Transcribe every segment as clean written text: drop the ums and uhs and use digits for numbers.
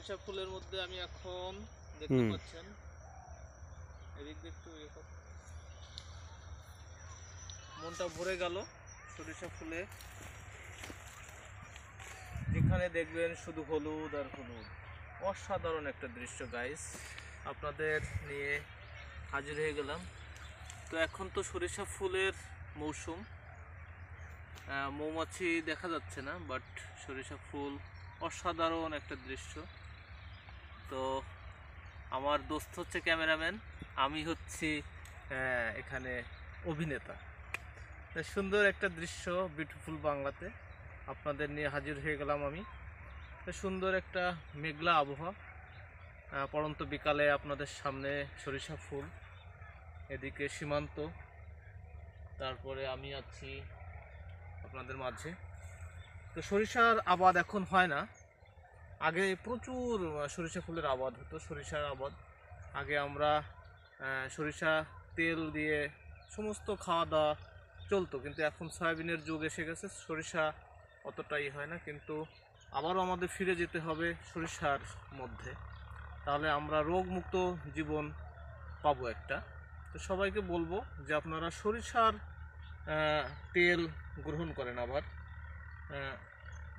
সরিষা ফুলের মধ্যে আমি এখন দেখতে পাচ্ছেন এদিক দিয়ে একটু মনটা ভরে গেল সরিষা ফুলে। যেখানে দেখবেন শুধু হলুদ আর হলুদ, অসাধারণ একটা দৃশ্য গাইস, আপনাদের নিয়ে হাজির হয়ে গেলাম। তো এখন তো সরিষা ফুলের মৌসুম, মৌমাছি দেখা যাচ্ছে না, বাট সরিষা ফুল অসাধারণ একটা দৃশ্য। তো আমার দোস্ত হচ্ছে ক্যামেরাম্যান, আমি হচ্ছি এখানে অভিনেতা। সুন্দর একটা দৃশ্য বিউটিফুল বাংলাতে আপনাদের নিয়ে হাজির হয়ে গেলাম আমি। সুন্দর একটা মেঘলা আবহাওয়া, পড়ন্ত বিকালে আপনাদের সামনে সরিষা ফুল, এদিকে সীমান্ত, তারপরে আমি আছি আপনাদের মাঝে। তো সরিষার আবাদ এখন হয় না, আগে প্রচুর সরিষা ফুলের আবাদ হতো, সরিষার আবাদ। আগে আমরা সরিষা তেল দিয়ে সমস্ত খাওয়া দাওয়া চলতো, কিন্তু এখন সয়াবিনের যুগ এসে গেছে, সরিষা অতটাই হয় না। কিন্তু আবারও আমাদের ফিরে যেতে হবে সরিষার মধ্যে, তাহলে আমরা রোগমুক্ত জীবন পাবো একটা। তো সবাইকে বলবো যে আপনারা সরিষার তেল গ্রহণ করেন। আবার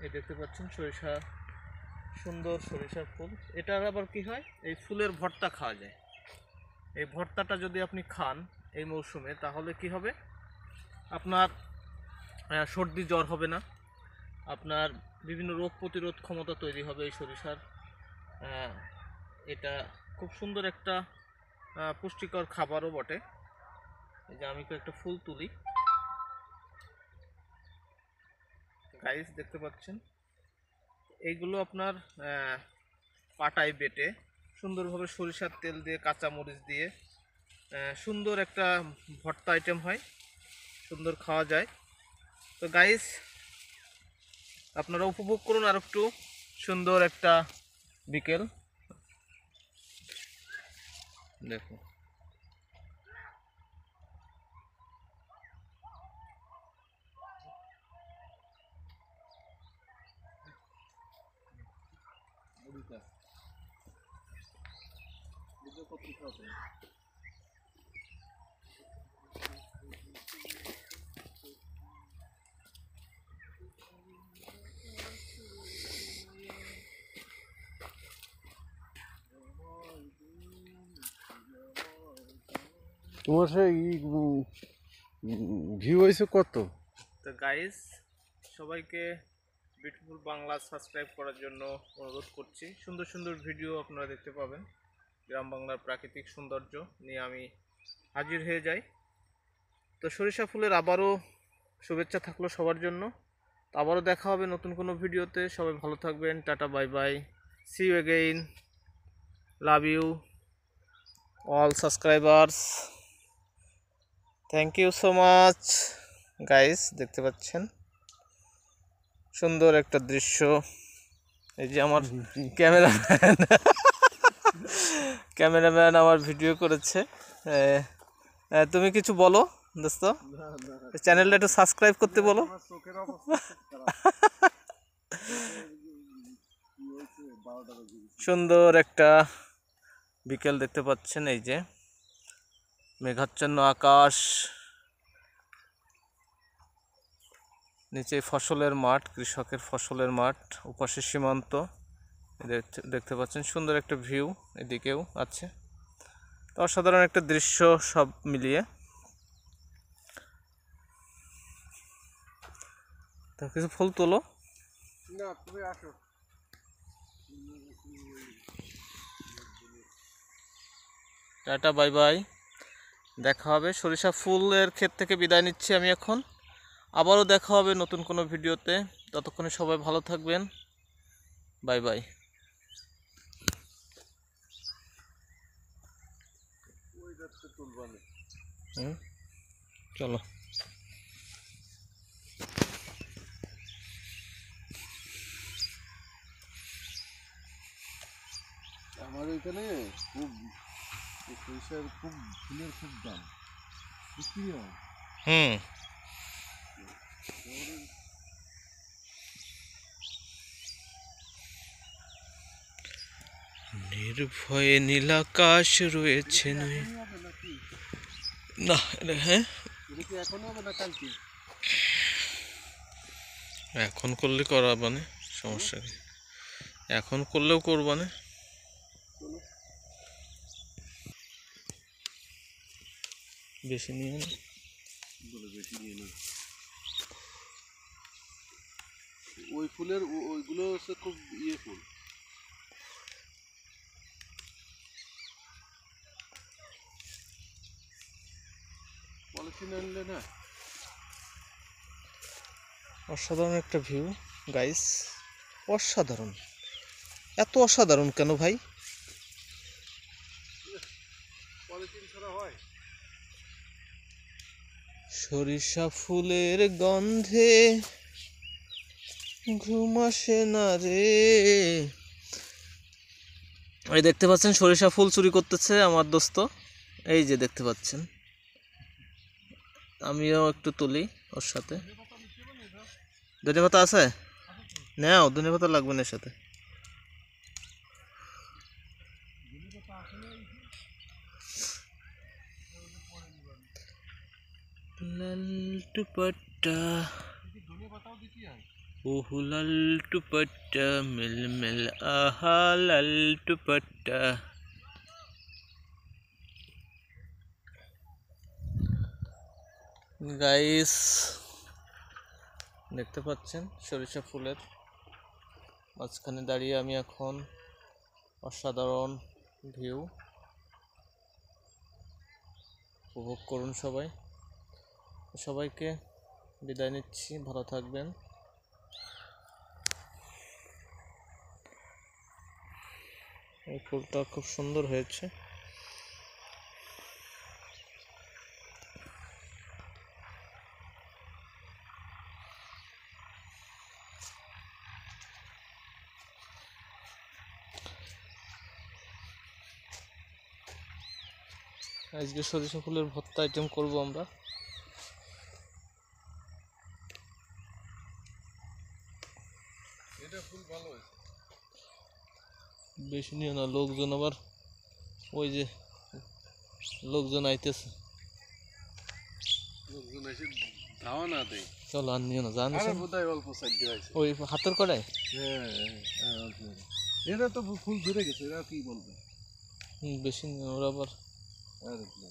এই দেখতে পাচ্ছেন সরিষা, সুন্দর সরিষার ফুল। এটার আবার কি হয়, এই ফুলের ভর্তা খাওয়া যায়। এই ভর্তাটা যদি আপনি খান এই মৌসুমে, তাহলে কি হবে, আপনার সর্দি জ্বর হবে না, আপনার বিভিন্ন রোগ প্রতিরোধ ক্ষমতা তৈরি হবে এই সরিষার। এটা খুব সুন্দর একটা পুষ্টিকর খাবারও বটে। এই যে আমি একটা ফুল তুলি গাইস, দেখতে পাচ্ছেন এইগুলো আপনার পাটায় বেটে সুন্দরভাবে সরিষার তেল দিয়ে, কাঁচা মরিচ দিয়ে সুন্দর একটা ভর্তা আইটেম হয়, সুন্দর খাওয়া যায়। তো গাইস আপনারা উপভোগ করুন আর একটু সুন্দর একটা বিকেল। দেখুন তোমার সেই ভিউ হয়েছে কত? তো গাইস সবাইকে বিউটিফুল বাংলা সাবস্ক্রাইব করার জন্য অনুরোধ করছি। সুন্দর সুন্দর ভিডিও আপনারা দেখতে পাবেন, গ্রাম বাংলার প্রাকৃতিক সৌন্দর্য নিয়ে আমি হাজির হয়ে যাই। তো সরিষা ফুলের আবারও শুভেচ্ছা থাকলো সবার জন্য। আবারও দেখা হবে নতুন কোনো ভিডিওতে। সবাই ভালো থাকবেন, tata, bye bye, see you again, love you all subscribers, thank you so much guys. দেখতে পাচ্ছেন সুন্দর একটা দৃশ্য। এই যে আমার ক্যামেরাম্যান আমার ভিডিও করেছে। তুমি কিছু বলো দোস্ত, চ্যানেলটা একটু সাবস্ক্রাইব করতে বলো। সুন্দর একটা বিকেল দেখতে পাচ্ছেন, এই যে মেঘাচ্ছন্ন আকাশ, নিচে ফসলের মাঠ, কৃষকের ফসলের মাঠ, উপাসে সীমান্ত দেখতে পাচ্ছেন, সুন্দর একটা ভিউ এদিকেও আছে। তো অসাধারণ একটা দৃশ্য সব মিলিয়ে। তো কিছু ফুল তোলো না, তুমি আসো। টাটা, বাই বাই, দেখা হবে। সরিষা ফুলের ক্ষেত থেকে বিদায় নিচ্ছি আমি এখন, আবারও দেখা হবে নতুন কোনো ভিডিওতে। ততক্ষণে সবাই ভালো থাকবেন, বাই বাই। চলো। আমার ওইখানে খুব সরিষার খুব ফুলের খুব দাম, বিক্রি হয়। নির্ভয়ে নীলাকাশ রয়েছে নয়। এখনই হবে নাকি? না হ্যাঁ, এটা কি এখনই হবে না কালকে? এখন করলে করাবানে, সমস্যা কি? এখন করলেও করবানে। চলো। বেশি নিয়ে না। বলে বেশি নিয়ে না। ওই ফুলের ওইগুলো হচ্ছে খুব ইয়ে ফুল। পলিথিন আনলে না। অসাধারণ একটা ভিউ গাইস, অসাধারণ। এত অসাধারণ কেন ভাই? পলিথিন ছাড়া হয়? সরিষা ফুলের গন্ধে ঘুম আসে না রে। এই দেখতে পাচ্ছেন সরিষা ফুল চুরি করতেছে আমার দোস্ত, এই যে দেখতে পাচ্ছেন। আমিও একটু তুলি ওর সাথে। ধনেপাতা আছে? নাও, ধনেপাতা লাগবে না এর সাথে। লাল দুপাট্টা, ওহ লাল দুপাট্টা মিল মিল আহা লাল দুপাট্টা। গাইস দেখতে পাচ্ছেন সরিষা ফুলের মাঝখানে দাঁড়িয়ে আমি এখন, অসাধারণ ভিউ উপভোগ করুন সবাই। সবাইকে বিদায় নিচ্ছি, ভালো থাকবেন। এই ফুলটা খুব সুন্দর হয়েছে। আজকে সরিষা ফুলের ভর্তা আইটেম করব আমরা। এটা ফুল ভালো হয়েছে। বেশি নিও না, লোকজন আবার ওই যে লোকজন আইতেছে। লোকজন এসে ধাওয়া না দেয়। চলো আর নিও না, জানিস আরে বোধহয় অল্প সাইড দিয়ে আছে। ওই হাতের কড়াই। হ্যাঁ হ্যাঁ অল্প। এটা তো ফুল ধরে গেছে, এরা কি বলবে? বেশি নিও, ওরা আবার। আরে না,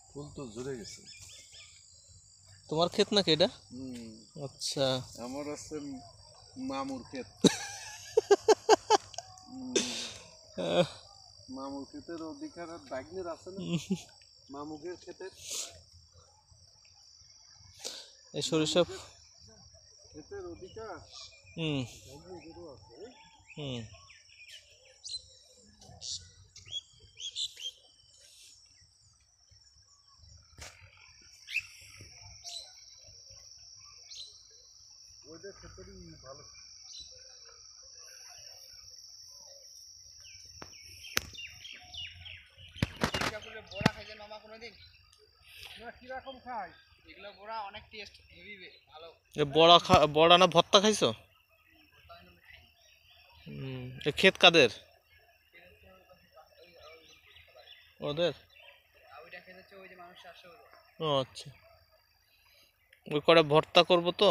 ফুল তো ঝরে গেছে। তোমার ক্ষেত নাকি এটা? হুম, আচ্ছা। আমার আছে মামুর ক্ষেত। মামুর ক্ষেতের অধিকার আর বাগনের আছে না? মামুকের ক্ষেতের এই সরিষা ক্ষেতের অধিকার হুম বাগনেরও আছে। হুম। ওইটা ক্ষেতেরই ভালো। বড়া খাইছেন মামা কোনোদিন? না, কিরকম খায়? এগুলো বড়া অনেক টেস্ট, হেভি ভালো। এ বড়া না ভর্তা খাইছো? এ ক্ষেত কাদের? ওদের? ওইটা খেতে হচ্ছে ওই যে মানুষ আসে ওদের। ও আচ্ছা, ওই কটা ভর্তা করবো তো,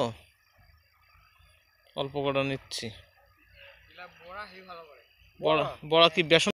অল্প কটা নিচ্ছি। এগুলা বড়া হেভি ভালো করে। বড়া বড়া কি বেসন?